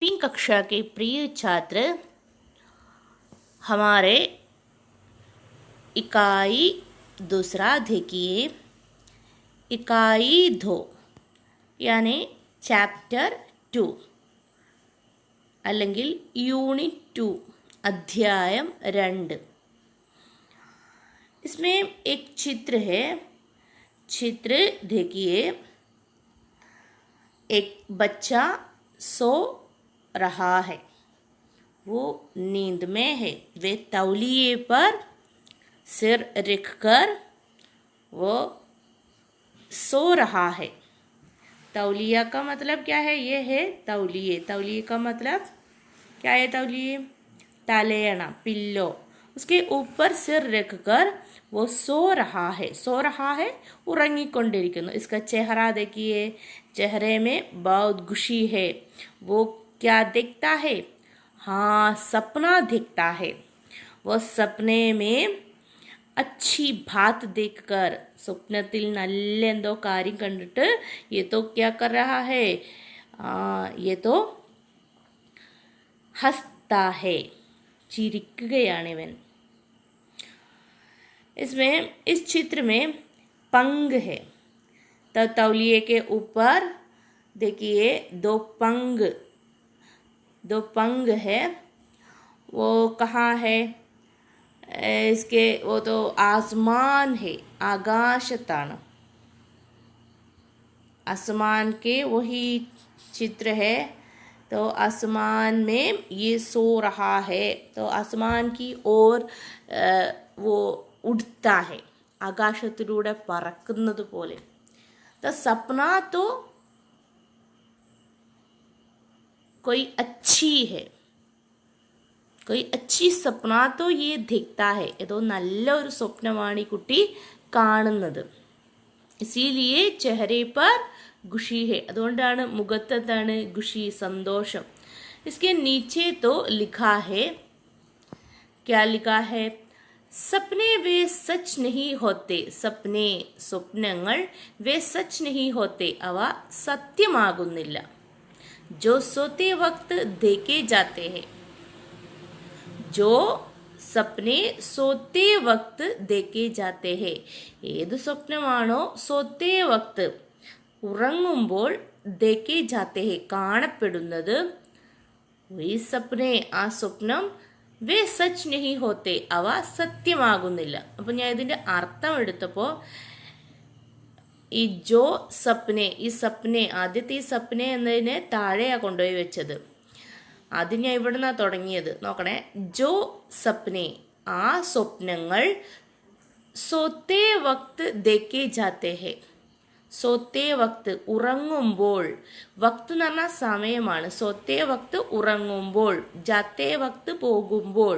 8वीं कक्षा के प्रिय छात्र, हमारे इकाई दूसरा देखिए। इकाई 2 यानी चैप्टर 2 അല്ലെങ്കിൽ यूनिट 2 अध्यायम 2। इसमें एक चित्र है। चित्र देखिए। एक बच्चा सो रहा है, वो नींद में है। वे तौलिए पर सिर रखकर वो सो रहा है। तौलिया का मतलब क्या है? ये है तौलिए। तौलिए का मतलब क्या है? तौलिए तलेना, पिल्लो। उसके ऊपर सिर रखकर वो सो रहा है। सो रहा है, उറങ്ങിക്കൊണ്ടിരിക്കുന്നു। इसका चेहरा देखिए। चेहरे में बहुत खुशी है। वो क्या देखता है? हाँ, सपना देखता है। वो सपने में अच्छी बात देखकर, സ്വപ്നത്തിൽ നല്ല എന്തോ കാര്യം കണ്ടിട്ട് ये तो क्या कर रहा है? ये तो हंसता है, चिरिക്കുകയാണ് ഇവൻ। इसमें इस चित्र में पंग है। तो तौलिए के ऊपर देखिए दो पंग है। वो कहाँ है? इसके वो तो आसमान है, आकाशത്താണ്। आसमान के वही चित्र है। तो आसमान में ये सो रहा है। तो आसमान की ओर वो उड़ता है, ആകാശത്തിലൂടെ പറക്കുന്നത് പോലെ। तो सपना तो कोई अच्छी है, कोई अच्छी सपना तो ये देखता है। ഏതോ നല്ലൊരു സ്വപ്നമാണ് ഈ കുട്ടി കാണുന്നത്। इसीलिए चेहरे पर खुशी है, അതുകൊണ്ടാണ് മുഖത്ത് എന്താണ്? खुशी, संतोषम। इसके नीचे तो लिखा है, क्या लिखा है? सपने वे सच नहीं होते। सपने, സ്വപ്നങ്ങൾ वे सच नहीं होते, അവ സത്യമാകുന്നില്ല। जो सोते वक्त देखे जाते हैं। जो സപ്നെ സോത്തേ വക്ത് ദേക്കേ ജാത്തേ ഹേ. ഏത് സ്വപ്നമാണോ സോത്തേ വക്ത്, ഉറങ്ങുമ്പോൾ ദേക്കേ ജാത്തേ ഹേ, കാണപ്പെടുന്നത്, ഈ സപ്നെ, ആ സ്വപ്നം, വേ സച്ച് നഹി ഹോത്തേ, അവ സത്യമാകുന്നില്ല. അപ്പം ഞാൻ ഇതിൻ്റെ അർത്ഥം എടുത്തപ്പോൾ ഈ ജോ സപ്നെ, ഈ സപ്നെ, ആദ്യത്തെ ഈ സപ്നെ എന്നതിനെ താഴെയാണ് കൊണ്ടുപോയി വെച്ചത്. അത് ഞാൻ ഇവിടെ നിന്നാണ് തുടങ്ങിയത്. നോക്കണേ. ജോ സപ്നെ, ആ സ്വപ്നങ്ങൾ, സോത്തേ വക്ത് ദേക്കേ ജാത്തേ ഹേ. സോത്തേ വക്ത്, ഉറങ്ങുമ്പോൾ. വക്ത് എന്ന് പറഞ്ഞാൽ സമയമാണ്. സോത്തേ വക്ത് ഉറങ്ങുമ്പോൾ, ജാത്തേ വക്ത് പോകുമ്പോൾ,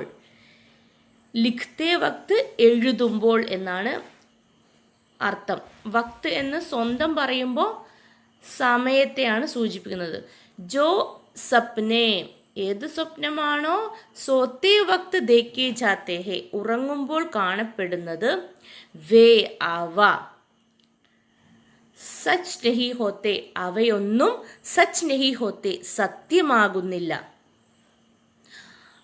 ലിഖ്തേ വക്ത് എഴുതുമ്പോൾ എന്നാണ് അർത്ഥം. വക്ത് എന്ന് സ്വന്തം പറയുമ്പോൾ സമയത്തെയാണ് സൂചിപ്പിക്കുന്നത്. ജോ സപ്നെ, ഏത് സ്വപ്നമാണോ സോത്തേ വക്ത് ദേക്കേ ജാത്തേ ഹേ, ഉറങ്ങുമ്പോൾ കാണപ്പെടുന്നത്, വേ, അവ, സച്ച് നഹി ഹോത്തെ, അവയൊന്നും സച്ച് നഹി ഹോത്തെ, സത്യമാകുന്നില്ല.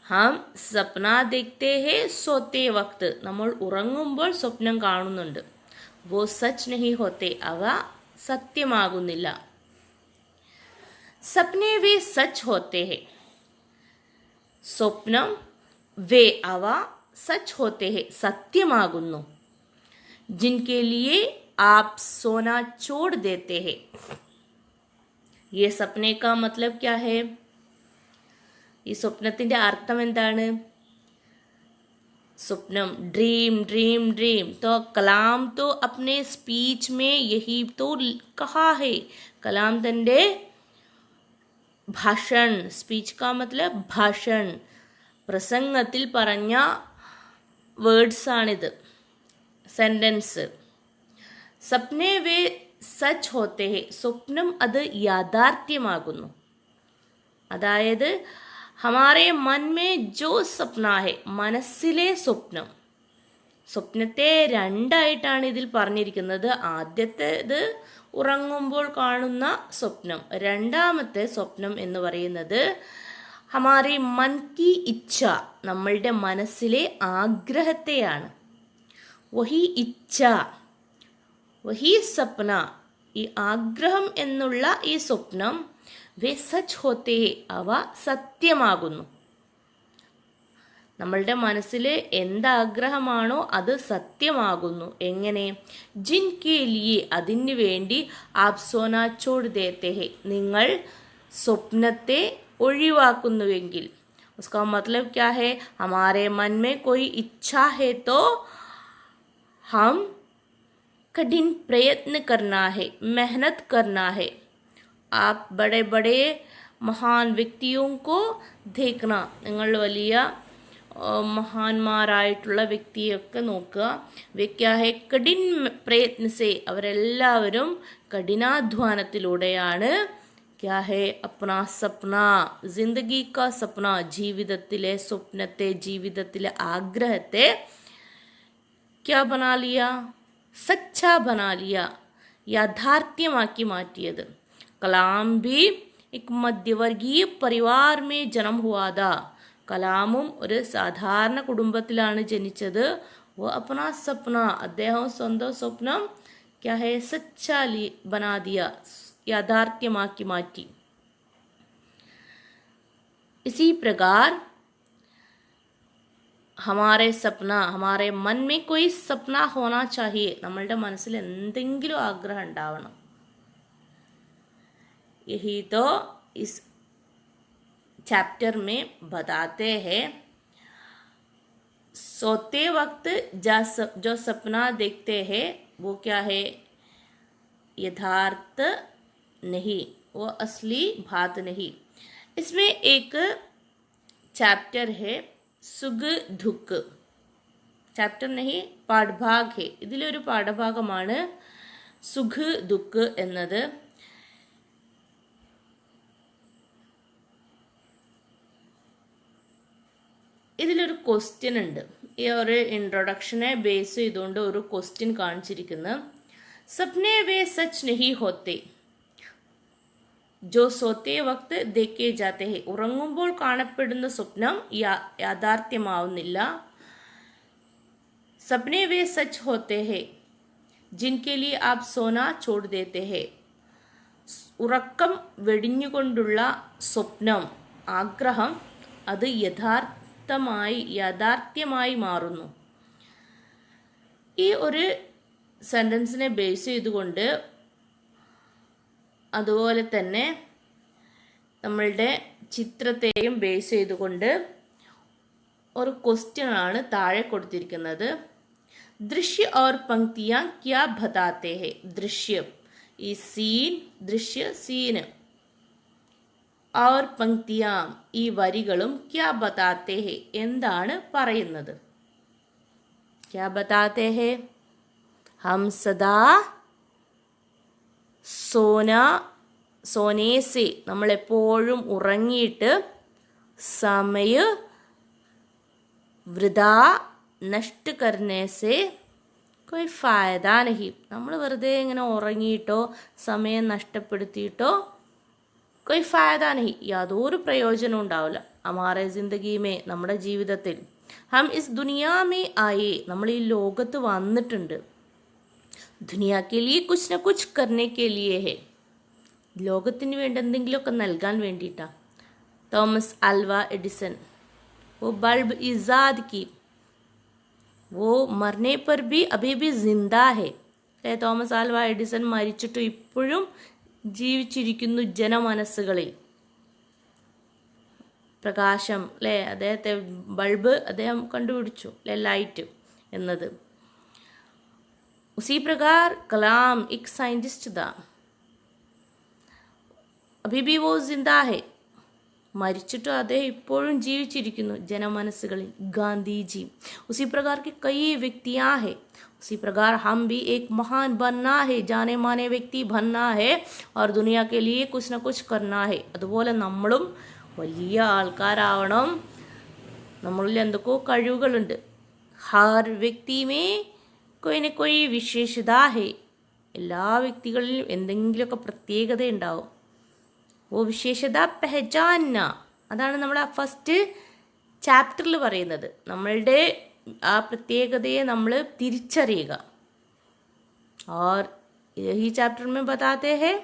ഹം സപ്ന ദേഖ്തേ ഹേ സോത്തേ വക്ത്, നമ്മൾ ഉറങ്ങുമ്പോൾ സ്വപ്നം കാണുന്നുണ്ട്. വോ സച്ച് നഹി ഹോത്തെ, അവ സത്യമാകുന്നില്ല. സപ്നെ വേ സച്ച് ഹോത്തെ ഹേ. സ്വപ്നം, വേ, അവ, സച്ച് ഹോത്തെ ഹേ, സത്യമാകുന്നു. ജിൻകെ ലിയേ ആപ് സോന ചോड़ देते हैं. ये सपने का मतलब क्या है? ഈ സ്വപ്നത്തിന്റെ അർത്ഥം എന്താണ്? സ്വപ്നം, ड्रीम ड्रीम ड्रीम। तो कलाम तो अपने स्पीच में यही तो कहा है. कलाम തന്റെ ഭാഷൺ, സ്പീച്ച് കാ മത്ലബ് ഭാഷൺ, പ്രസംഗത്തിൽ പറഞ്ഞ വേർഡ്സ് ആണിത്, സെന്റൻസ്. സപ്നെ വേ സച്ച് ഹോത്തെ ഹേ, സ്വപ്നം അത് യാഥാർത്ഥ്യമാകുന്നു. അതായത് ഹമാരെ മൻ മേ ജോ സപ്ന ഹേ, മനസ്സിലെ സ്വപ്നം. സ്വപ്നത്തെ രണ്ടായിട്ടാണ് ഇതിൽ പറഞ്ഞിരിക്കുന്നത്. ആദ്യത്തേത് ഉറങ്ങുമ്പോൾ കാണുന്ന സ്വപ്നം. രണ്ടാമത്തെ സ്വപ്നം എന്ന് പറയുന്നത് ഹമാരെ മൻ കി ഇച്ഛ, നമ്മളുടെ മനസ്സിലെ ആഗ്രഹത്തെയാണ്. വഹി ഇച്ഛ വഹി സപ്ന, ഈ ആഗ്രഹം എന്നുള്ള ഈ സ്വപ്നം വേ സച്ച് ഹോത്തേ, അവ സത്യമാകുന്നു. നമ്മളുടെ മനസ്സിൽ എന്താഗ്രഹമാണോ അത് സത്യമാകുന്നു. എങ്ങനെ? ജിൻകെ ലിയെ, അതിനു വേണ്ടി ആപ് സോന ചോട് ദേത്തെ ഹെ, നിങ്ങൾ സ്വപ്നത്തെ ഒഴിവാക്കുന്നുവെങ്കിൽ. उसका मतलब क्या है? हमारे मन में कोई इच्छा है तो हम कठिन प्रयत्न करना है, मेहनत करना है. आप बड़े बड़े महान व्यक्तियों को देखना, നിങ്ങൾ വലിയ മഹാന്മാരായിട്ടുള്ള വ്യക്തിയൊക്കെ നോക്കുക. വ്യക്യാഹെ കഠിൻ പ്രയത്നസെ, അവരെല്ലാവരും കഠിനാധ്വാനത്തിലൂടെയാണ് क्या है अपना सपना, जिंदगी का सपना, ജീവിതത്തിലെ സ്വപ്നത്തെ, ജീവിതത്തിലെ ആഗ്രഹത്തെ क्या बना लिया? सच्चा बना लिया, യാഥാർത്ഥ്യമാക്കി മാറ്റിയത്. കലാം भी एक മധ്യവർഗീയ പരിവാർ में जन्म हुआ था. കലാമും ഒരു സാധാരണ കുടുംബത്തിലാണ് ജനിച്ചത്. वो अपना सपना, അദ്ദേഹം സ്വന്തം സ്വപ്നം क्या है सच्चा बना दिया, याथार्थ्यमाकी माटी. इसी प्रकार हमारे सपना, हमारे मन में कोई सपना होना चाहिए. നമ്മളുടെ മനസ്സിൽ എന്തെങ്കിലും ആഗ്രഹം ഉണ്ടാവണം. यही तो इस चैप्टर में बताते हैं. सोते वक्त जो सपना देखते हैं वो क्या है? यथार्थ नहीं, वो असली बात नहीं. इसमें एक चैप्टर है सुख दुख. ചാപ്റ്റർ नहीं പാഠഭാഗ് है. ഇതിലൊരു പാഠഭാഗമാണ് സുഖ് ദുഃഖ് എന്നത്. ഇതിലൊരു ക്വസ്റ്റ്യൻ ഉണ്ട്. ഈ ഒരു ഇൻട്രൊഡക്ഷനെ ബേസ് ചെയ്തുകൊണ്ട് ഒരു ക്വസ്റ്റ്യൻ കാണിച്ചിരിക്കുന്നു. सपने वे सच नहीं होते जो सोते वक्त देखे जाते हैं. ഉറങ്ങുമ്പോൾ കാണപ്പെടുന്ന സ്വപ്നം യാഥാർത്ഥ്യമാവുന്നില്ല. सपने वे सच होते हैं जिनके लिए आप सोना छोड़ देते हैं. ഉറക്കം വെടിഞ്ഞുകൊണ്ടുള്ള സ്വപ്നം, ആഗ്രഹം, അത് യാഥാർത്ഥ്യമായി മാറുന്നു. ഈ ഒരു സെൻറ്റൻസിനെ ബേസ് ചെയ്തുകൊണ്ട്, അതുപോലെ തന്നെ നമ്മളുടെ ചിത്രത്തെയും ബേസ് ചെയ്തുകൊണ്ട് ഒരു ക്വസ്റ്റ്യനാണ് താഴെ കൊടുത്തിരിക്കുന്നത്. ദൃശ്യ और पंक्तियां क्या बताते हैं? ദൃശ്യം, ഈ സീൻ, ദൃശ്യ സീന്, और पंक्तियां, ഈ വരികളും क्या बताते हैं, എന്താണ് പറയുന്നത്? क्या बताते हैं? हम सदा सोने से, നമ്മളെപ്പോഴും ഉറങ്ങിയിട്ട് സമയ വൃഥാ നഷ്ട करने से कोई फायदा नहीं. നമ്മൾ വെറുതെ ഇങ്ങനെ ഉറങ്ങിയിട്ടോ സമയം നഷ്ടപ്പെടുത്തിയിട്ടോ कोई फायदा नहीं, യാതൊരു പ്രയോജനവും ഉണ്ടാവില്ല. हमारे जिंदगी में, നമ്മുടെ ജീവിതത്തിൽ. हम इस दुनिया में आए, നമ്മൾ ഈ ലോകത്ത് വന്നിട്ടുണ്ട്. दुनिया के लिए कुछ न कुछ करने के लिए है, ലോകത്തിന് വേണ്ടി എന്തെങ്കിലുമൊക്കെ നൽകാൻ വേണ്ടിയിട്ടാ. തോമസ് ആൽവ എഡിസൺ, वो बल्ब इजाद की, वो मरने पर भी अभी भी जिंदा है. തോമസ് ആൽവ എഡിസൺ മരിച്ചിട്ടും ഇപ്പോഴും ജീവിച്ചിരിക്കുന്നു ജനമനസ്സുകളിൽ. പ്രകാശം അല്ലേ, അദ്ദേഹത്തെ ബൾബ് അദ്ദേഹം കണ്ടുപിടിച്ചു അല്ലേ, ലൈറ്റ് എന്നത്. उसी प्रकार कलाम एक साइंटिस्ट था, अभी भी वो जिंदा है, മരിച്ചിട്ടും അദ്ദേഹം ഇപ്പോഴും ജീവിച്ചിരിക്കുന്നു ജനമനസ്സുകളിൽ. ഗാന്ധിജി, उसी प्रकार के कई व्यक्तियाँ हैं. उसी प्रकार हम भी एक महान बनना है, जाने माने व्यक्ति बनना है और दुनिया के लिए कुछ न कुछ करना है. അതുപോലെ നമ്മളും വലിയ ആൾക്കാരാവണം. നമ്മളിൽ എന്തൊക്കെയോ കഴിവുകളുണ്ട്. हर व्यक्ति में कोई न कोई विशेषता है, എല്ലാ വ്യക്തികളിലും എന്തെങ്കിലുമൊക്കെ പ്രത്യേകത ഉണ്ടാവും. ഓ വിശേഷത പെഹചാന, അതാണ് നമ്മൾ ആ ഫസ്റ്റ് ചാപ്റ്ററിൽ പറയുന്നത്. നമ്മളുടെ ആ പ്രത്യേകതയെ നമ്മൾ തിരിച്ചറിയുക. और यही चैप्टर में बताते हैं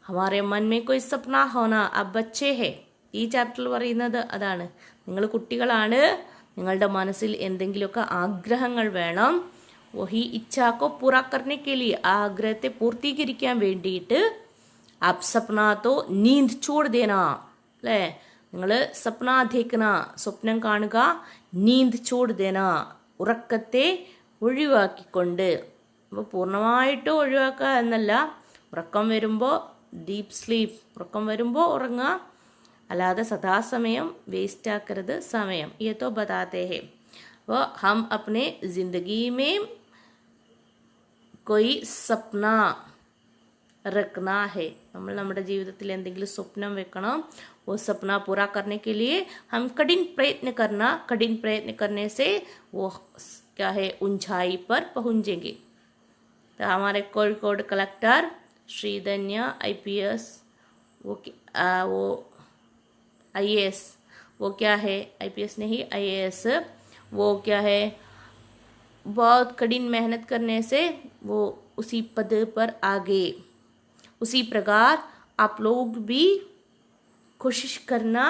हमारे मन में कोई सपना होना. अब बच्चे है, ഈ ചാപ്റ്ററിൽ പറയുന്നത് അതാണ്. നിങ്ങൾ കുട്ടികളാണ്, നിങ്ങളുടെ മനസ്സിൽ എന്തെങ്കിലുമൊക്കെ ആഗ്രഹങ്ങൾ വേണം. വഹി ഇച്ഛാക്കോ പൂറാ കർനെ കെ ലിയെ, ആ ആഗ്രഹത്തെ പൂർത്തീകരിക്കാൻ വേണ്ടിയിട്ട് അബ് സപ്നാ തോ നീന്ത് ചോട് ദേന, അല്ലേ? നിങ്ങൾ സപ്ന ദേഖന, സ്വപ്നം കാണുക, നീന്ത് ചോട് ദേന, ഉറക്കത്തെ ഒഴിവാക്കിക്കൊണ്ട്. അപ്പോൾ പൂർണ്ണമായിട്ട് ഒഴിവാക്കുക എന്നല്ല, ഉറക്കം വരുമ്പോൾ ഡീപ്പ് സ്ലീപ്പ്, ഉറക്കം വരുമ്പോൾ ഉറങ്ങുക, അല്ലാതെ സദാസമയം വേസ്റ്റ് ആക്കരുത് സമയം. ये तो बताते हैं वो हम अपने जिंदगी में कोई सपना रखना है. നമ്മൾ നമ്മുടെ ജീവിതത്തിൽ എന്തെങ്കിലും സ്വപ്നം വെക്കണം. वो सपना पूरा करने के लिए हम कठिन प्रयत्न करना, कठिन प्रयत्न करने से वो क्या है ऊंचाई पर पहुंचेंगे. तो हमारे कोഴിക്കോട് कलेक्टर श्रीधन्य IPS वो IAS, वो क्या है, IPS नहीं IAS, वो क्या है, बहुत कठिन मेहनत करने से वो उसी पद पर आ गए. उसी प्रकार आप लोग भी कोशिश करना,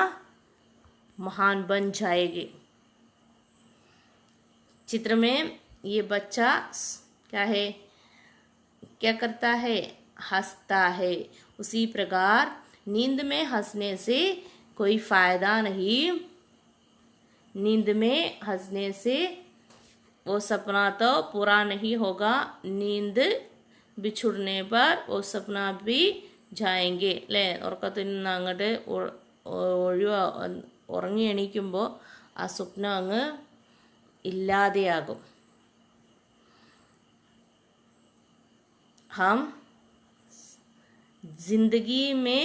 महान बन जाएंगे. चित्र में ये बच्चा क्या है, क्या करता है, हंसता है. उसी प्रकार नींद में हंसने से कोई फायदा नहीं. नींद में हंसने से वो सपना तो पूरा नहीं होगा. नींद बिछुड़ने पर वो सपना भी जाएंगे, അല്ലേ? ഉറക്കത്തിൽ നിന്ന് അങ്ങോട്ട് ഉറങ്ങി എണീക്കുമ്പോൾ ആ സ്വപ്നം അങ്ങ് ഇല്ലാതെയാകും. हम जिंदगी में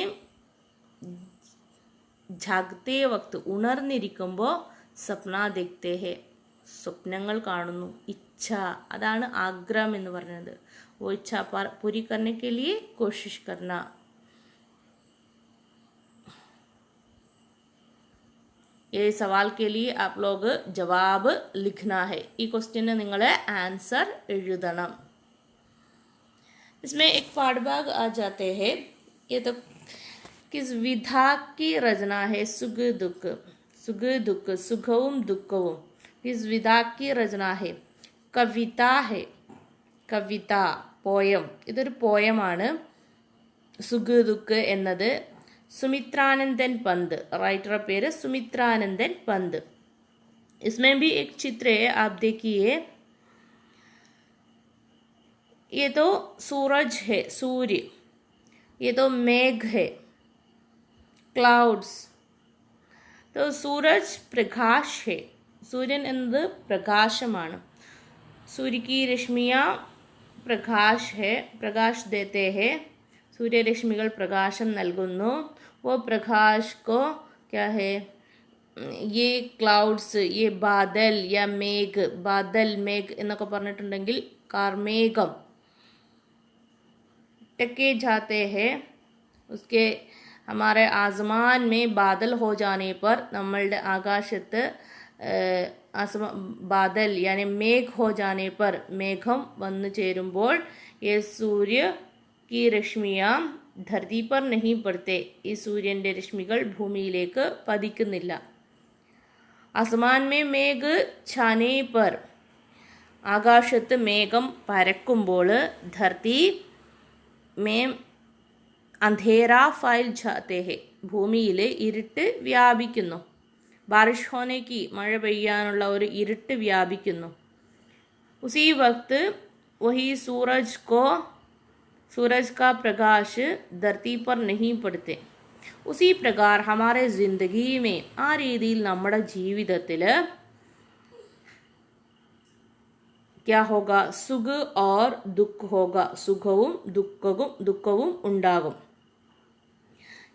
ജാഗ്തേ വക്ത്, ഉണർന്നിരിക്കുമ്പോൾ സ്വപ്ന ദേഖ്തേ ഹെ, സ്വപ്നങ്ങൾ കാണുന്നു. ഇച്ഛ, അതാണ് ആഗ്രഹം എന്ന് പറയുന്നത്. वो इच्छा पूरी करने के लिए कोशिश करना. ये सवाल के लिए आप लोग जवाब लिखना है. ഈ ക്വസ്റ്റ്യന് നിങ്ങൾ ആൻസർ എഴുതണം. इसमें एक पाठ भाग आ जाते हैं. ये तो किस विधा की रचना है, सुख दुख, सुख दुख, सुखവും ദുഃഖവും. किस विधा की रचना है, കവിത है, കവിത പോയം. ഇതൊരു പോയമാണ്. സുഖ് ദുഃഖ് എന്നത് സുമിത്രാനന്ദൻ പന്ത്, റൈറ്ററുടെ പേര് സുമിത്രാനന്ദൻ പന്ത്. इसमें भी एक चित्र है, आप देखिए. ये तो सूरज है, सूर्य. ये तो मेघ है, क्लाउड्स. तो सूरज प्रकाश है. सूर्यन എന്നത് പ്രകാശമാണ്. सूर्य की रश्मियाँ प्रकाश है, प्रकाश देते हैं. सूर्यरश्मिകൾ പ്രകാശം നൽകുന്നു. वो प्रकाश को क्या है, ये ക്ലൗഡ്സ്, ये बादल या मेघ, बादल मेघ എന്നൊക്കെ പറഞ്ഞിട്ടുണ്ടെങ്കിൽ കാർമേഘം. टके जाते हैं उसके हमारे आसमान में बादल हो जाने पर, നമ്മളുടെ ആകാശത്ത് बादल यानी मेघ हो जाने पर, മേഘം വന്നു ചേരുമ്പോൾ ये सूर्य की रश्मियाँ धरती पर नहीं पड़ते, ഈ സൂര്യൻ്റെ രശ്മികൾ ഭൂമിയിലേക്ക് പതിക്കുന്നില്ല. आसमान में मेघ छाने पर, ആകാശത്ത് മേഘം പരക്കുമ്പോൾ धरती में अंधेरा फैल जाते हैं, ഭൂമിയിൽ ഇരുട്ട് വ്യാപിക്കുന്നു. ബാരിഷ് ഹോനെ കി, മഴ പെയ്യാനുള്ള ഒരു ഇരുട്ട് വ്യാപിക്കുന്നു. उसी वक्त वही सूरज का प्रकाश धरती पर नहीं पड़ते. उसी प्रकार हमारे जिंदगी में, ആ രീതിയിൽ നമ്മുടെ ജീവിതത്തിൽ क्या होगा, सुख और दुख होगा, സുഖവും ദുഃഖവും ഉണ്ടാകും.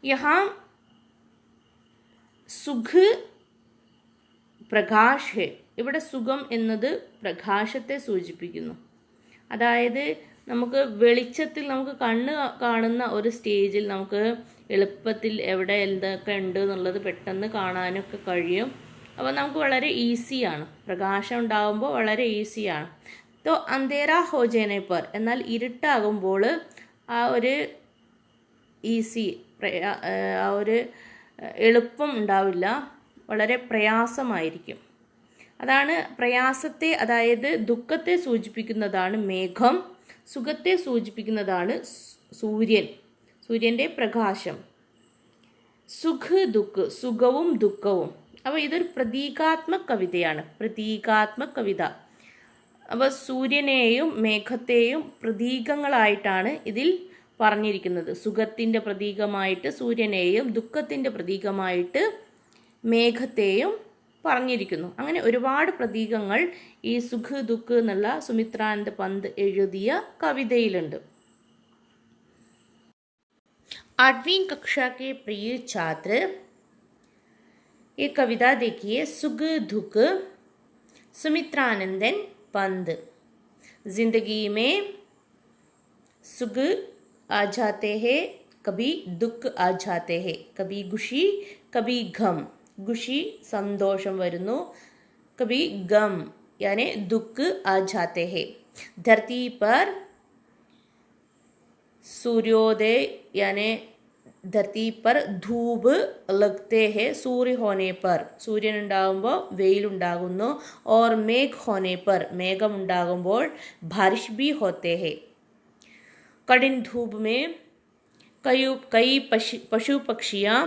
यहाँ സുഖ് പ്രകാശ് ഹെ, ഇവിടെ സുഖം എന്നത് പ്രകാശത്തെ സൂചിപ്പിക്കുന്നു. അതായത് നമുക്ക് വെളിച്ചത്തിൽ നമുക്ക് കണ്ണ് കാണുന്ന ഒരു സ്റ്റേജിൽ നമുക്ക് എളുപ്പത്തിൽ എവിടെ എന്തൊക്കെ ഉണ്ട് എന്നുള്ളത് പെട്ടെന്ന് കാണാനൊക്കെ കഴിയും. അപ്പോൾ നമുക്ക് വളരെ ഈസിയാണ്, പ്രകാശം ഉണ്ടാകുമ്പോൾ വളരെ ഈസിയാണ്. തോ അന്തേര ഹോ ജാനെ പർ, എന്നാൽ ഇരുട്ടാകുമ്പോൾ ആ ഒരു ഈസി ആ ഒരു എളുപ്പം ഉണ്ടാവില്ല, വളരെ പ്രയാസമായിരിക്കും. അതാണ് പ്രയാസത്തെ, അതായത് ദുഃഖത്തെ സൂചിപ്പിക്കുന്നതാണ് മേഘം, സുഖത്തെ സൂചിപ്പിക്കുന്നതാണ് സൂര്യൻ, സൂര്യൻ്റെ പ്രകാശം. സുഖ് ദുഃഖ്, സുഖവും ദുഃഖവും. അപ്പോൾ ഇതൊരു പ്രതീകാത്മക കവിതയാണ്, പ്രതീകാത്മക കവിത. അപ്പോൾ സൂര്യനെയും മേഘത്തെയും പ്രതീകങ്ങളായിട്ടാണ് ഇതിൽ പറഞ്ഞിരിക്കുന്നത്. സുഖത്തിൻ്റെ പ്രതീകമായിട്ട് സൂര്യനെയും ദുഃഖത്തിൻ്റെ പ്രതീകമായിട്ട് മേഘത്തെയും പറഞ്ഞിരിക്കുന്നു. അങ്ങനെ ഒരുപാട് പ്രതീകങ്ങൾ ഈ സുഖ് ദുഃഖ് എന്നുള്ള സുമിത്രാനന്ദ പന്ത് എഴുതിയ കവിതയിലുണ്ട്. 8वीं कक्षा के प्रिय छात्र, ये कविता देखिए, सुख दुख सुमित्रानंदन पंत. जिंदगी में सुख आ जाते हैं, कभी दुख आ जाते हैं, कभी खुशी कभी गम. खुशी संतोषम വരുന്നു, कभी गम यानी दुख आ जाते हैं. धरती पर सूर्योदय यानी धरती पर धूप लगते हैं, सूर्य होने पर सूर्यन ഉണ്ടാകുമ്പോൾ വെയിൽ ഉണ്ടാകുന്നു. और मेघ होने पर മേഘം ഉണ്ടാകുമ്പോൾ बारिश भी होते हैं. कठिन धूप में कई पशु पक्षियाँ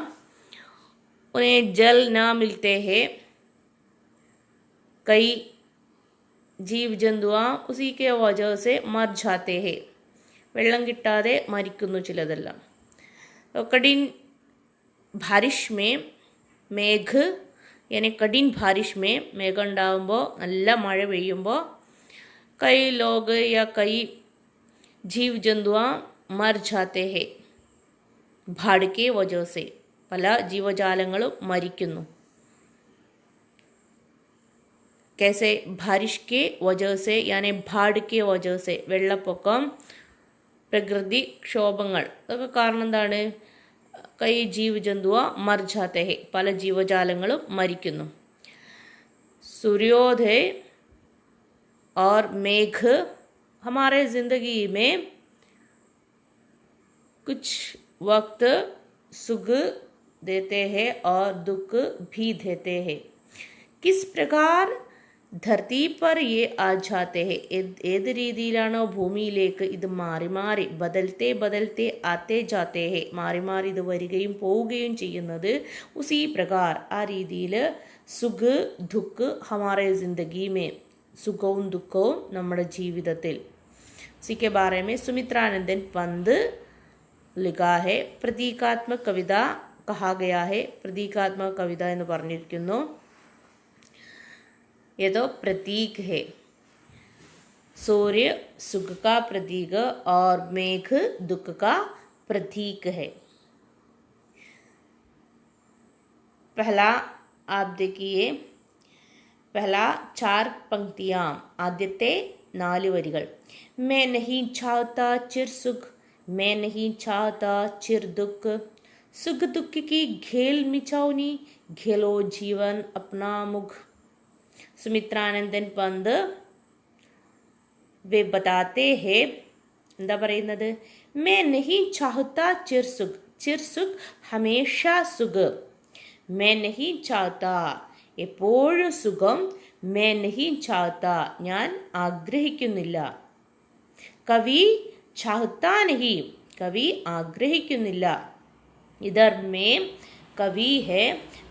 उन्हें जल ना मिलते हैं, कई जीव जंतुआ उसी के वजह से मर जाते हैं. വെള്ളം കിട്ടാതെ മരിക്കുന്നു ചിലതെല്ലാം. कठिन बारिश में मेघ यानी कठिन बारिश में മേഘം ഉണ്ടാകുമ്പോൾ നല്ല മഴ പെയ്യുമ്പോൾ कई लोग या कई जीव जंतुआ मर जाते हैं बाढ़ के वजह से, പല ജീവജാലങ്ങളും മരിക്കുന്നു. कैसे बारिश के वजह से यानी बाढ़ के वजह से, വെള്ളപ്പൊക്കം, പ്രകൃതി ക്ഷോഭങ്ങൾ, അതൊക്കെ കാരണം എന്താണ്? കൈ ജീവജന്തുവ മർ ജാത്തെ ഹെ, പല ജീവജാലങ്ങളും മരിക്കുന്നു. सूर्योदय और मेघ हमारे ज़िंदगी में कुछ वक्त सुख देते हैं और दुख भी देते हैं. किस प्रकार ധർത്തി പർ യേ ആ ജാത്തെ ഹെ, ഏത് രീതിയിലാണോ ഭൂമിയിലേക്ക് ഇത് മാറി മാറി ബദൽത്തെ ബദൽത്തെ ആത്തെ ജാത്തെ ഹെ, മാറി മാറി ഇത് വരികയും പോവുകയും ചെയ്യുന്നത്, ഉസി പ്രകാർ ആ രീതിയിൽ സുഖ് ദുഃഖ് ഹമാരെ ജിന്ദഗി മേ, സുഖവും ദുഃഖവും നമ്മുടെ ജീവിതത്തിൽ. उसी के बारे में सुमित्रानंदन पंत लिखा है. प्रतीकात्मक कविता कहा गया है, प्रतीकात्मक कविता എന്ന് പറഞ്ഞിരിക്കുന്നു. ये तो प्रतीक है. सूर्य सुख का प्रतीक और मेघ दुख का प्रतीक है. पहला आप देखिए, पहला 4 पंक्तियां, ആദ്യത്തെ 4 വരികൾ. मैं नहीं चाहता चिर सुख, मैं नहीं चाहता चिर दुख, सुख दुख की घेल मिचाओनी, घेलो जीवन अपना मुख. സുമിത്രാനന്ദൻ പന്ത് വേ ബതാത്തെ ഹേ, എന്താ പറയുന്നത്? മേ നഹി ചാഹത്ത ചിർ സുഖ്, ചിർ സുഖ് ഹമേഷ സുഖ്. മേ നഹി ചാഹത്ത, എപ്പോഴും സുഖം. മേ നഹി ചാഹത്ത, ഞാൻ ആഗ്രഹിക്കുന്നില്ല. കവി ചാഹത്ത നഹി, കവി ആഗ്രഹിക്കുന്നില്ല. ഇതർ മേ കവി ഹേ,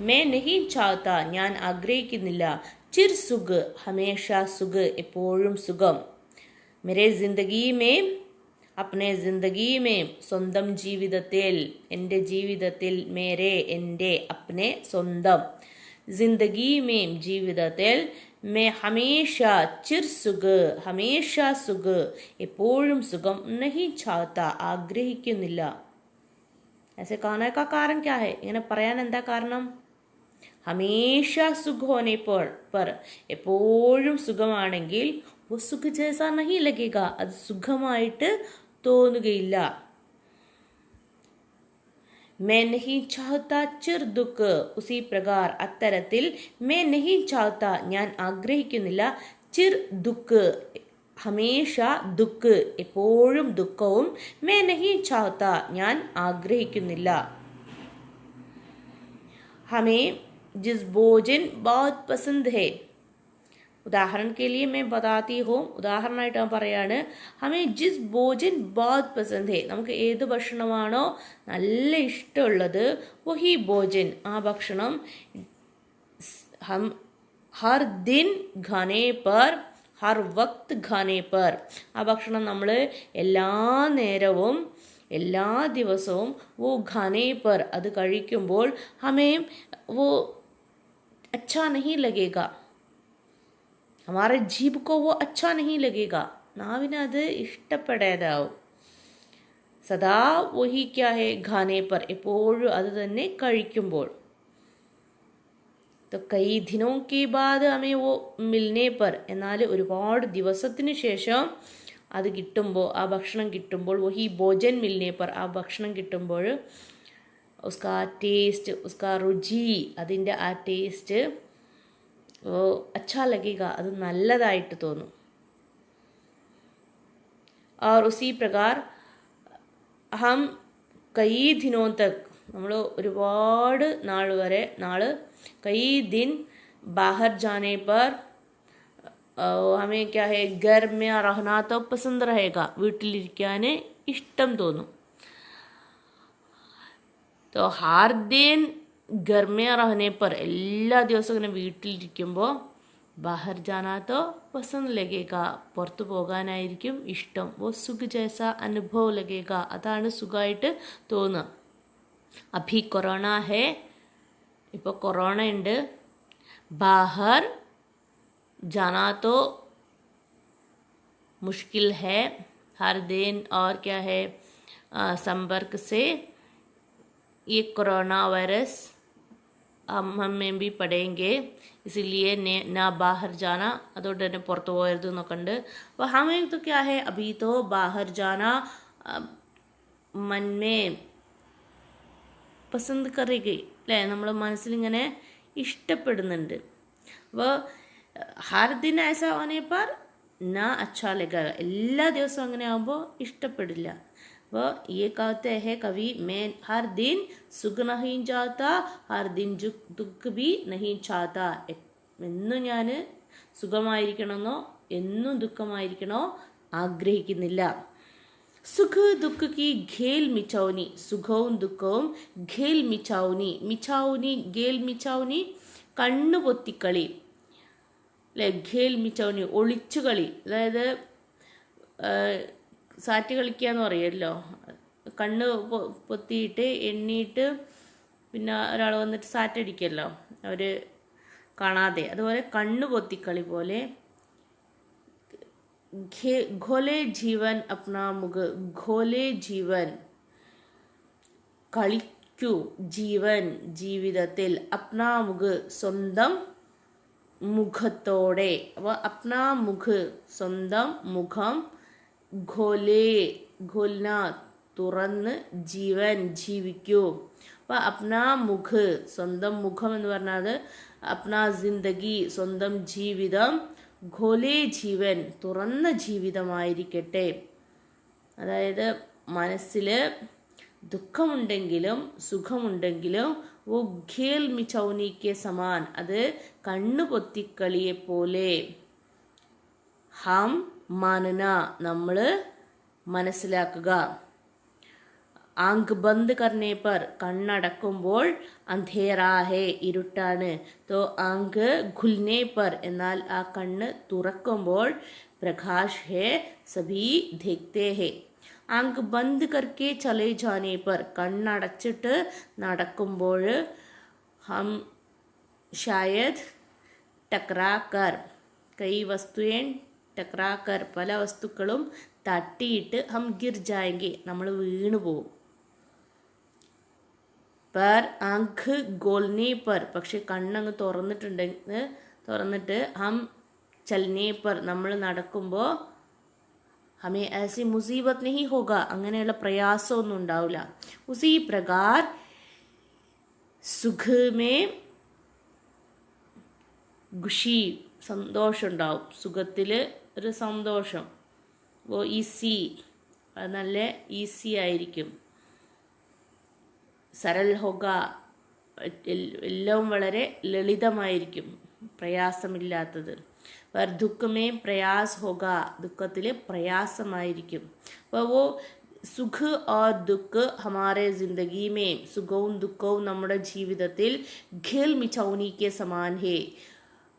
മേ നഹി ചാഹത്ത, ഞാൻ ആഗ്രഹിക്കുന്നില്ല. ചിർ സുഖ് ഹമേഷ സുഖ്, എപ്പോഴും സുഖം. मेरे जिंदगी में, अपने जिंदगी में, സ്വന്തം ജീവിതത്തിൽ, എൻ്റെ ജീവിതത്തിൽ, മേരെ എൻ്റെ, അപ്നെ സ്വന്തം, जिंदगी में ജീവിതത്തിൽ, मैं हमेशा चिर सुख, हमेशा सुख, എപ്പോഴും സുഖം, नहीं चाहता ആഗ്രഹിക്കുന്നില്ല. ऐसे कहने का कारण क्या है? ഇങ്ങനെ പറയാൻ എന്താ കാരണം? ഹമേഷ സുഖ് ഹോനെ പർ, എപ്പോഴും സുഖമാണെങ്കിൽ, वो सुख जैसा नहीं लगेगा, അത് സുഖമായിട്ട് തോന്നുകയില്ല. मैं नहीं चाहता चिर दुख, उसी प्रकार അത്തരത്തിൽ मैं नहीं चाहता ഞാൻ ആഗ്രഹിക്കുന്നില്ല, ചിർ ദുഃഖ് ഹമേഷ ദുഃഖ് എപ്പോഴും ദുഃഖവും, मैं नहीं चाहता ഞാൻ ആഗ്രഹിക്കുന്നില്ല. हमें जिस भोजन बहुत पसंद है, उदाहरण के लिए मैं बताती हूँ, ഉദാഹരണമായിട്ട് ഞാൻ പറയാണ്, ഹമേ ജിസ് ഭോജൻ ബഹുത് പസന്ദ് ഹേ, നമുക്ക് ഏത് ഭക്ഷണമാണോ നല്ല ഇഷ്ടമുള്ളത്, വഹി ഭോജൻ ആ ഭക്ഷണം, ഹം ഹർ ദിൻ ഖാനെ പർ ഹർ വക്ത് ഖാനെ പർ ആ ഭക്ഷണം നമ്മൾ എല്ലാ നേരവും എല്ലാ ദിവസവും വോ ഖാനെ പർ അത് കഴിക്കുമ്പോൾ ഹമേ വോ അച്ഛാ നഹീ ലഗേഗാ, हमारे जीभ को वो अच्छा नहीं लगेगा, നാവിന് അത് ഇഷ്ടപ്പെടാതാവും. സദാ വഹി ക്യാ ഹേ ഖാനെ പർ എപ്പോഴും അത് തന്നെ കഴിക്കുമ്പോൾ. तो कई दिनों के बाद हमें वो मिलने पर എന്നാൽ ഒരുപാട് ദിവസത്തിന് ശേഷം അത് കിട്ടുമ്പോൾ ആ ഭക്ഷണം കിട്ടുമ്പോൾ വഹി ഭോജൻ മിൽനെ പർ ആ ഭക്ഷണം കിട്ടുമ്പോൾ ഉസ്കാ ടേസ്റ്റ് ഉസ്കാ രുചി അതിൻ്റെ ആ ടേസ്റ്റ് वो अच्छा लगेगा, അത് നല്ലതായിട്ട് തോന്നും. और उसी प्रकार हम कई दिनों तक നമ്മൾ ഒരുപാട് നാൾ വരെ कई दिन बाहर जाने पर हमें क्या है घर में रहना तो पसंद रहेगा, വീട്ടിലിരിക്കാൻ ഇഷ്ടം തോന്നും. तो हर दिन घर में रहने पर എല്ലാ ദിവസവും ഇങ്ങനെ വീട്ടിലിരിക്കുമ്പോൾ ബാഹർ ജാനാ തോ പസന്ദ് ലഗേഗ പുറത്തു പോകാനായിരിക്കും ഇഷ്ടം. വോ സുഖ് ജൈസ അനുഭവ് ലഗേഗ അതാണ് സുഖമായിട്ട് തോന്നുക. അഭി കൊറോണ ഹേ, ഇപ്പോൾ കൊറോണ ഉണ്ട്, ബാഹർ ജാനാ തോ मुश्किल है हर दिन, और क्या है संपर्क से ये कोरोना वायरस हमें भी पड़ेंगे, इसलिए ना बाहर जाना, അതുകൊണ്ട് തന്നെ പുറത്ത് പോകരുത് എന്നൊക്കെ ഉണ്ട്. അപ്പോൾ हमें तो क्या है अभी तो बाहर जाना मन में पसंद करेगी അല്ലേ, നമ്മൾ മനസ്സിലിങ്ങനെ ഇഷ്ടപ്പെടുന്നുണ്ട്. അപ്പോൾ हर दिन ऐसा होने पर ना अच्छा लगेगा, എല്ലാ ദിവസവും അങ്ങനെ ആകുമ്പോൾ ഇഷ്ടപ്പെടില്ല. वो ये कहते हैं कवि, मैं हर दिन सुख नहीं चाहता, हर दिन दुख भी नहीं चाहता, എന്നും ഞാൻ സുഖമായിരിക്കണമെന്നോ എന്നും ദുഃഖമായിരിക്കണോ ആഗ്രഹിക്കുന്നില്ല. സുഖ് ദുഃഖ് കി ഖേൽ മിച്ചൗനി, സുഖവും ദുഃഖവും ഖേൽ മിച്ചൗനി, മിച്ചൗനി ഖേൽ മിച്ചൗനി കണ്ണു പൊത്തിക്കളി അല്ലെ, ഖേൽ മിച്ചൗനി ഒളിച്ചുകളി, അതായത് സാറ്റ് കളിക്കുക എന്ന് പറയുമല്ലോ, കണ്ണ് പൊത്തിയിട്ട് എണ്ണിയിട്ട് പിന്നെ ഒരാൾ വന്നിട്ട് സാറ്റടിക്കുമല്ലോ അവർ കാണാതെ, അതുപോലെ കണ്ണ് പൊത്തിക്കളി പോലെ. ഘോലെ ജീവൻ അപ്നാ മുഖ്, ഘോലെ ജീവൻ കളിക്കൂ, ജീവൻ ജീവിതത്തിൽ, അപ്നാ മുഖ് സ്വന്തം മുഖത്തോടെ, അപ്പോൾ അപ്നാ മുഖ് സ്വന്തം മുഖം, ഘോലെ ഘോൽന തുറന്ന്, ജീവൻ ജീവിക്കൂ. അപ്പോൾ അപ്നാ മുഖ് സ്വന്തം മുഖം എന്ന് പറഞ്ഞാൽ അപ്നാ ജിന്ദഗി സ്വന്തം ജീവിതം, ഘോലെ ജീവൻ തുറന്ന ജീവിതമായിരിക്കട്ടെ. അതായത് മനസ്സിൽ ദുഃഖമുണ്ടെങ്കിലും സുഖമുണ്ടെങ്കിലും वो ഖേൽ മിച്ചൗനിക്ക് സമാൻ, അത് കണ്ണു പൊത്തിക്കളിയെ പോലെ. ഹം മാനന നമ്മൾ മനസ്സിലാക്കുക. ആങ്ക് ബന്ദ് കർണേ പർ കണ്ണടക്കുമ്പോൾ അന്ധേറാ ഹേ ഇരുട്ടാണ്. തോ ആങ്ക് ഖുൽനെ പർ എന്നാൽ ആ കണ്ണ് തുറക്കുമ്പോൾ പ്രകാശ് ഹേ സഭി ദേഖ്തേ ഹേ. ആങ്ക് ബന്ദ് കർക്കെ ചലേ ജാനെ പർ കണ്ണടച്ചിട്ട് നടക്കുമ്പോൾ ഹം ഷായദ് ടക്രാ കർ കൈ വസ്തുയേൻ ടക്രാ കർ പല വസ്തുക്കളും തട്ടിയിട്ട് ഹം ഗിർ ജായെങ്കി നമ്മൾ വീണു പോകും. പർ ആങ്ക് ഗോൽനെ പർ പക്ഷെ കണ്ണങ്ങ് തുറന്നിട്ട് ഹം चलने पर നമ്മൾ നടക്കുമ്പോൾ हमें ऐसी मुसीबत नहीं होगा അങ്ങനെയുള്ള പ്രയാസമൊന്നും ഉണ്ടാവില്ല. उसी प्रकार सुख में ഖുഷി സന്തോഷം ഉണ്ടാവും. സുഖത്തിൽ ഒരു സന്തോഷം. ഓ ഈസി, അത് നല്ല ഈസി ആയിരിക്കും. സരൽ ഹോഗ, എല്ലാം വളരെ ലളിതമായിരിക്കും, പ്രയാസമില്ലാത്തത്. पर दुख में प्रयास होगा, दुखത്തിൽ പ്രയാസമായിരിക്കും. അപ്പോൾ वो സുഖ और दुख हमारे जिंदगी में, സുഖവും ദുഃഖവും നമ്മുടെ ജീവിതത്തിൽ ഖേൽ മിച്ചൗനി के समान है,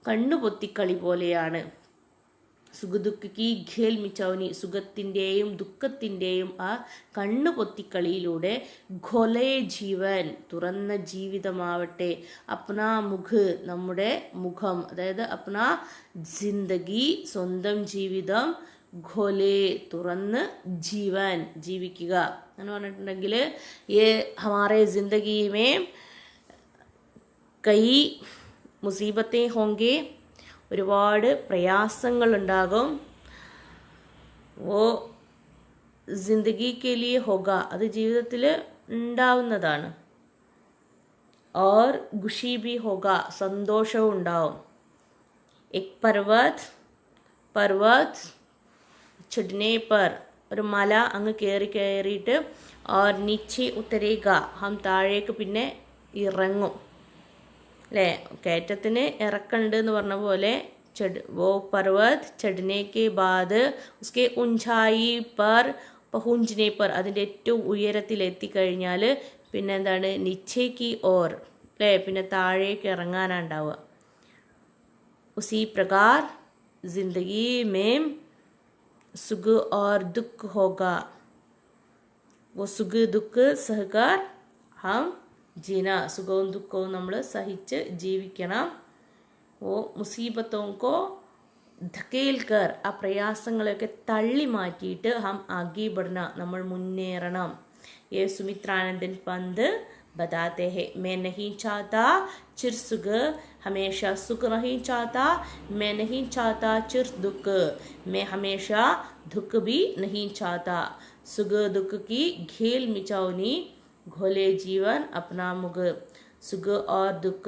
കണ്ണുപൊത്തിക്കളി പോലെയാണ്. സുഖ ദുഃഖ കി ഖേൽ മിച്ചൗനി, സുഖത്തിൻ്റെയും ദുഃഖത്തിൻ്റെയും ആ കണ്ണുപൊത്തിക്കളിയിലൂടെ ഖോലേ ജീവൻ, തുറന്ന ജീവിതമാവട്ടെ. അപ്നാ മുഖ്, നമ്മുടെ മുഖം, അതായത് അപ്നാ ജിന്ദഗി, സ്വന്തം ജീവിതം, ഖോലേ തുറന്ന് ജീവൻ, ജീവിക്കുക എന്ന് പറഞ്ഞിട്ടുണ്ടെങ്കിൽ ये हमारे ജിന്ദഗി में कई മുസീബത്തെ ഹോങ്കെ, ഒരുപാട് പ്രയാസങ്ങളുണ്ടാകും. ഓ ജിന്ദഗി കെ ലിയെ ഹോഗ, അത് ജീവിതത്തിൽ ഉണ്ടാവുന്നതാണ്. और ഖുഷി ഭി ഹോഗ, സന്തോഷവും ഉണ്ടാവും. എക് പർവത് ചढ़ने पर, ഒരു മല അങ്ങ് കയറിയിട്ട് और नीचे उतरेगा, हम താഴേക്ക് പിന്നെ ഇറങ്ങും. അല്ലേ, കയറ്റത്തിന് ഇറക്കണ്ട് എന്ന് പറഞ്ഞ പോലെ वो पर्वत चढ़ने के बाद उसके ऊंचाई पर पहुंचने पर, അതിൻ്റെ ഏറ്റവും ഉയരത്തിൽ എത്തിക്കഴിഞ്ഞാൽ പിന്നെ എന്താണ്, നിച്ചേക്ക് ഓർ, അല്ലേ, പിന്നെ താഴേക്ക് ഇറങ്ങാനാണ് ഉണ്ടാവുക. उसी प्रकार जिंदगी में सुख और दुख होगा, वो सुख दुख सहकर हम ജീന, സുഖവും ദുഃഖവും നമ്മൾ സഹിച്ച് ജീവിക്കണം. ഓ മുസീബത്തോക്കോ ധക്കേൽ കർ, ആ പ്രയാസങ്ങളെയൊക്കെ തള്ളി മാറ്റിയിട്ട് ഹം ആഗേ ബഡ്ന, നമ്മൾ മുന്നേറണം. ये सुमित्रानंदन पंत बताते हैं, मैं नहीं चाहता चिर सुख, हमेशा सुख नहीं चाहता, मैं नहीं चाहता चिर दुख, मैं हमेशा दुख भी नहीं चाहता. सुख दुख की घेल मिचावनी, घोले जीवन अपना मुख. सुख और दुख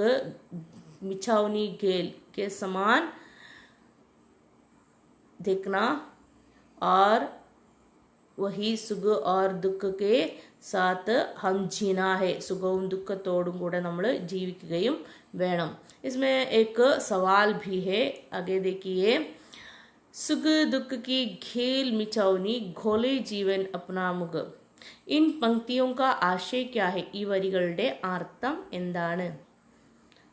मिछावनी घेल के समान देखना, और वही सुख और दुख के साथ हम जीना है. സുഖവും ദുഃഖത്തോടും കൂടെ നമ്മൾ ജീവിക്കുകയും വേണം. इसमें एक सवाल भी है, आगे देखिए. सुख दुख की घेल मिछावनी, घोले जीवन अपना मुख. इन पंक्तियों का आशय क्या है, ഈ വരികളുടെ അർത്ഥം എന്താണ്?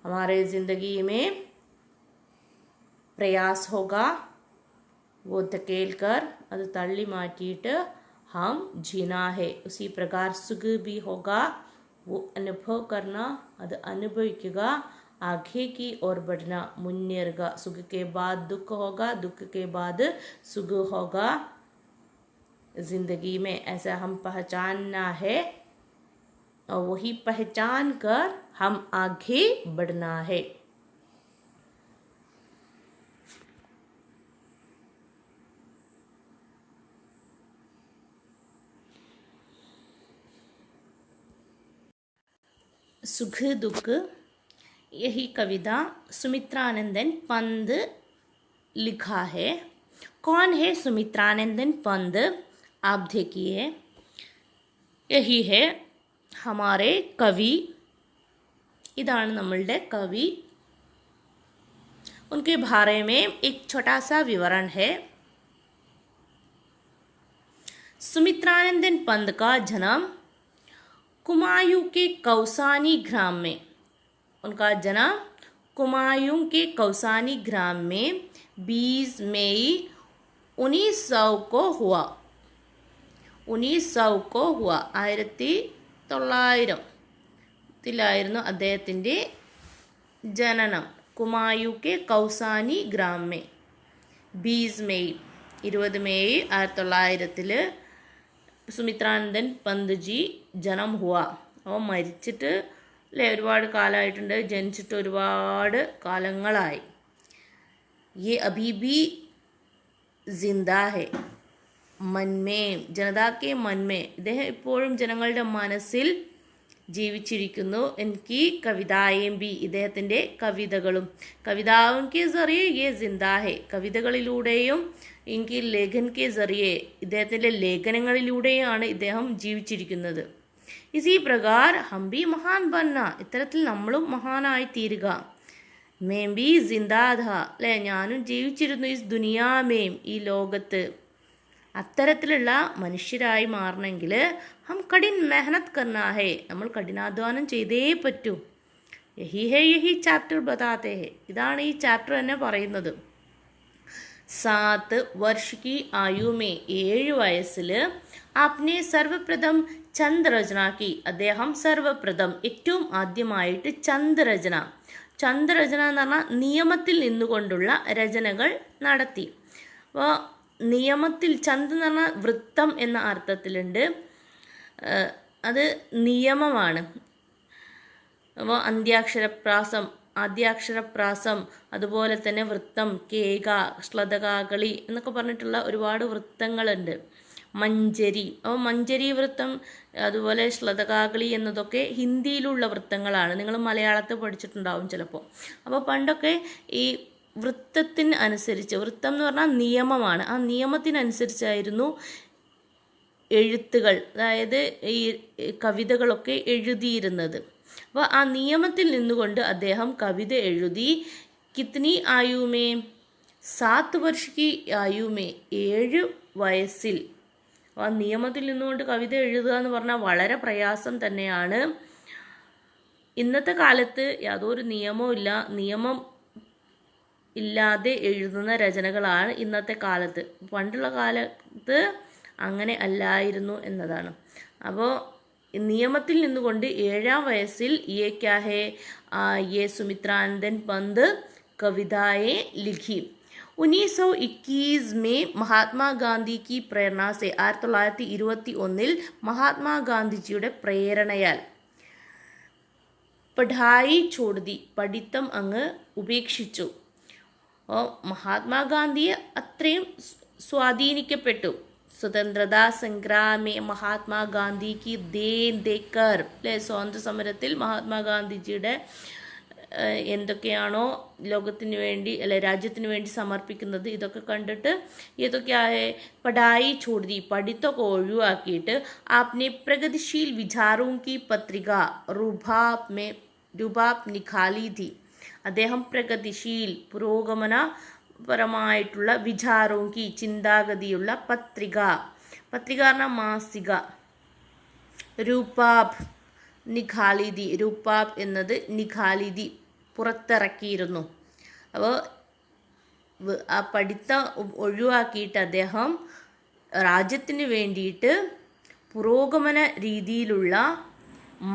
हमारे जिंदगी में प्रयास होगा, वो धकेल कर, അത് തള്ളി മാറ്റിയിട്ട് हम जीना है. उसी प्रकार सुख भी होगा, वो अनुभव करना, അത് അനുഭവിക്കുക. आगे की ओर बढ़ना, മുന്നേറുക. सुख के बाद दुख होगा, दुख के बाद सुख होगा. जिंदगी में ऐसा हम पहचानना है, और वही पहचान कर हम आगे बढ़ना है. सुख दुख, यही कविता सुमित्रानंदन पंत लिखा है. कौन है सुमित्रानंदन पंत? आप देखिए, यही है हमारे कवि. इधान നമ്മളുടെ कवि. उनके बारे में एक छोटा सा विवरण है. सुमित्रानंदन पंत का जन्म कुमायूं के कौसानी ग्राम में, उनका जन्म कुमायूं के कौसानी ग्राम में 20 मई 1900 को हुआ. 1900 को हुआ. 1900 അദ്ദേഹത്തിൻ്റെ ജനനം. കുമായു K Kausani gram may 20 May 20 May 1900 Sumitranandan പന്ത് ജി ജനം ഹുവ. അവൻ മരിച്ചിട്ട് അല്ലേ ഒരുപാട് കാലമായിട്ടുണ്ട്, ജനിച്ചിട്ട് ഒരുപാട് കാലങ്ങളായി. ये अभी भी जिंदा है മന്മേ ജനതാക്കെ മന്മേ ഇദ്ദേഹം ഇപ്പോഴും ജനങ്ങളുടെ മനസ്സിൽ ജീവിച്ചിരിക്കുന്നു എനിക്ക് കവിതായേം ബി ഇദ്ദേഹത്തിൻ്റെ കവിതകളും കവിതാവും കെ സറിയെ യെ ജിന്ദാ ഹെ കവിതകളിലൂടെയും എനിക്ക് ലേഖൻ കെ സറിയെ ഇദ്ദേഹത്തിൻ്റെ ലേഖനങ്ങളിലൂടെയാണ് ഇദ്ദേഹം ജീവിച്ചിരിക്കുന്നത് ഇസി പ്രകാർ ഹം ബി മഹാൻ ബന്ന ഇത്തരത്തിൽ നമ്മളും മഹാനായി തീരുക മേം ബി ജിന്ദാ ഥ അല്ലേ ഞാനും ജീവിച്ചിരുന്നു ഈ ദുനിയാമേം ഈ ലോകത്ത് അത്തരത്തിലുള്ള മനുഷ്യരായി മാറണമെങ്കിൽ ഹം കഠിൻ മെഹനത്ത് കർനാ ഹേ നമ്മൾ കഠിനാധ്വാനം ചെയ്തേ പറ്റൂ യഹി ചാപ്റ്റർ ബതാത്തെ ഹേ ഇതാണ് ഈ ചാപ്റ്റർ തന്നെ പറയുന്നത് 7 വർഷ की आयु में 7 വയസ്സിൽ आपने സർവപ്രഥം ചന്ദ്രരചനാക്കി അദ്ദേഹം സർവപ്രഥം ഏറ്റവും ആദ്യമായിട്ട് ചന്ദ്രരചന എന്ന് പറഞ്ഞാൽ നിയമത്തിൽ നിന്നുകൊണ്ടുള്ള രചനകൾ നടത്തി അപ്പോൾ നിയമത്തിൽ ചന്ദ് എന്ന് പറഞ്ഞാൽ വൃത്തം എന്ന അർത്ഥത്തിലുണ്ട് അത് നിയമമാണ് അപ്പോൾ ആദ്യാക്ഷരപ്രാസം അതുപോലെ തന്നെ വൃത്തം കേക ശ്ലതകാകളി എന്നൊക്കെ പറഞ്ഞിട്ടുള്ള ഒരുപാട് വൃത്തങ്ങളുണ്ട് മഞ്ചരി അപ്പോൾ മഞ്ചരി വൃത്തം അതുപോലെ ശ്ലതകാകളി എന്നതൊക്കെ ഹിന്ദിയിലുള്ള വൃത്തങ്ങളാണ് നിങ്ങൾ മലയാളത്തിൽ പഠിച്ചിട്ടുണ്ടാവും ചിലപ്പോൾ അപ്പോൾ പണ്ടൊക്കെ ഈ വൃത്തത്തിന് അനുസരിച്ച് വൃത്തം എന്ന് പറഞ്ഞാൽ നിയമമാണ് ആ നിയമത്തിനനുസരിച്ചായിരുന്നു എഴുത്തുകൾ അതായത് ഈ കവിതകളൊക്കെ എഴുതിയിരുന്നത് അപ്പോൾ ആ നിയമത്തിൽ നിന്നുകൊണ്ട് അദ്ദേഹം കവിത എഴുതി കിത്നി ആയുമേ 7 വർഷ की आयु में 7 വയസ്സിൽ ആ നിയമത്തിൽ നിന്നുകൊണ്ട് കവിത എഴുതുക എന്ന് പറഞ്ഞാൽ വളരെ പ്രയാസം തന്നെയാണ് ഇന്നത്തെ കാലത്ത് യാതൊരു നിയമവും ഇല്ല നിയമം ഇല്ലാതെ എഴുതുന്ന രചനകളാണ് ഇന്നത്തെ കാലത്ത് പണ്ടുള്ള കാലത്ത് അങ്ങനെ അല്ലായിരുന്നു എന്നതാണ് അപ്പോൾ നിയമത്തിൽ നിന്നുകൊണ്ട് 7 വയസ്സിൽ യേ ക്യാ ഹേ യേ സുമിത്രാനന്ദൻ പന്ത് കവിതായെ ലിഖി 1921 में महात्मा गांधी की प्रेरणा से 1921 മഹാത്മാഗാന്ധിജിയുടെ പ്രേരണയാൽ പഠായി ചോടി പഠിത്തം അങ്ങ് ഉപേക്ഷിച്ചു മഹാത്മാഗാന്ധിയെ അത്രയും സ്വാധീനിക്കപ്പെട്ടു സ്വതന്ത്രതാ സംഗ്രാമേ മഹാത്മാഗാന്ധിക്ക് ദേൻ ദേക്കർ അല്ലെ സ്വാതന്ത്ര്യ സമരത്തിൽ മഹാത്മാഗാന്ധിജിയുടെ എന്തൊക്കെയാണോ ലോകത്തിന് വേണ്ടി അല്ലെ രാജ്യത്തിന് വേണ്ടി സമർപ്പിക്കുന്നത് ഇതൊക്കെ കണ്ടിട്ട് ഇതൊക്കെയായ പഠായി ചോടി പഠിത്തമൊക്കെ ഒഴിവാക്കിയിട്ട് ആപ്നെ പ്രഗതിശീൽ വിചാരോं की പത്രിക റുബാബ് നിഖാലി थी അദ്ദേഹം പ്രഗതിശീൽ പുരോഗമനപരമായിട്ടുള്ള വിചാരോങ്കി ചിന്താഗതിയുള്ള പത്രിക പറഞ്ഞാൽ മാസിക രൂപാബ് നിഖാലിദി രൂപാബ് എന്നത് നിഖാലിദി പുറത്തിറക്കിയിരുന്നു അപ്പോൾ ആ പഠിത്തം ഒഴിവാക്കിയിട്ട് അദ്ദേഹം രാജ്യത്തിന് വേണ്ടിയിട്ട് പുരോഗമന രീതിയിലുള്ള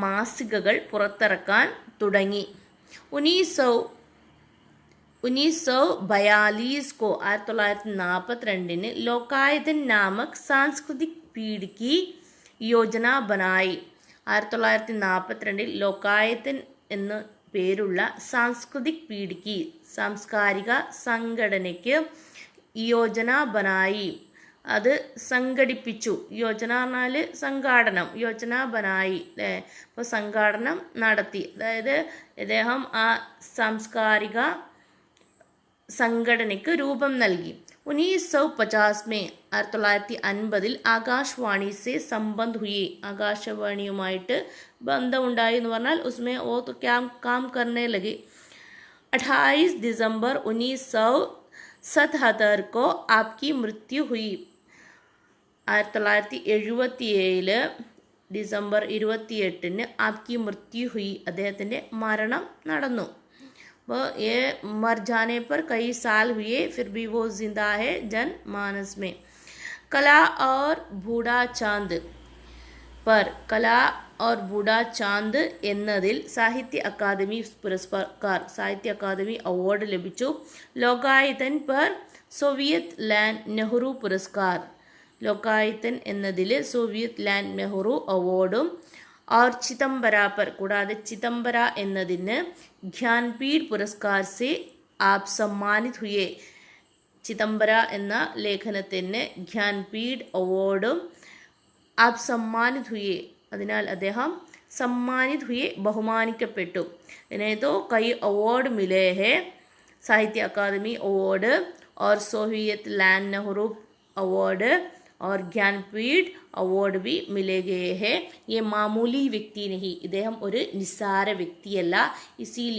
മാസികകൾ പുറത്തിറക്കാൻ തുടങ്ങി 1942 को 1942 लोकायतन नामक सांस्कृतिक पीढ़ की योजना बनाई 1942 ലോകായത്തൻ എന്ന പേരുള്ള സാംസ്കൃതിക് പീഠിക്ക് സാംസ്കാരിക സംഘടനയ്ക്ക് യോജന ബനായി അത് സംഘടിപ്പിച്ചു യോജന പറഞ്ഞാൽ സംഘാടനം യോജന ബനായി അല്ലേ അപ്പോൾ സംഘാടനം നടത്തി അതായത് അദ്ദേഹം ആ സാംസ്കാരിക സംഘടനയ്ക്ക് രൂപം നൽകി 1950 में 1950 ആകാശവാണി സെ സംബന്ധ് ഹുയി ആകാശവാണിയുമായിട്ട് ബന്ധമുണ്ടായി എന്ന് പറഞ്ഞാൽ ഉസ്മേ ഓ तो क्या काम करने लगे 28 दिसंबर 1977 को आपकी मृत्यु हुई 1977 ഡിസംബർ 28 ആപ്കി മൃത്യു ഹുയി അദ്ദേഹത്തിൻ്റെ മരണം നടന്നു वो ये मर जाने पर कई साल हुए फिर भी वो जिंदा है जनमानस में कला और बूढ़ा चांद पर कला और बूढ़ा चांद എന്നതിൽ സാഹിത്യ അക്കാദമി പുരസ്കാർ സാഹിത്യ അക്കാദമി അവാർഡ് ലഭിച്ചു ലോകായതൻ पर സോവിയറ്റ് ലാൻഡ് നെഹ്റു പുരസ്കാർ ലോകായതൻ എന്നതിൽ സോവിയറ്റ് ലാൻഡ് നെഹ്റു അവാർഡും और ചിദംബര पर കൂടാതെ ചിദംബര എന്നതിന് ജ്ഞാൻപീഠ് പുരസ്കാർ സെ ആപ് സമ്മാനിത് ഹുയെ. ചിദംബര എന്ന ലേഖനത്തിന് ജ്ഞാൻപീഠ് അവാർഡും ആപ് സമ്മാനിത് ഹുയെ, അതിനാൽ അദ്ദേഹം സമ്മാനിത് ഹുയെ ബഹുമാനിക്കപ്പെട്ടു. इन्हें तो कई अवार्ड मिले हैं, साहित्य अकादमी अवार्ड और सोवियत लैंड नेहरू अवार्ड और ज्ञानपीठ अवार्ड भी मिले गए हैं. ये मामूली व्यक्ति नहीं, इദ്ദേഹം ഒരു നിസ്സാര വ്യക്തിയല്ല. इसीलिए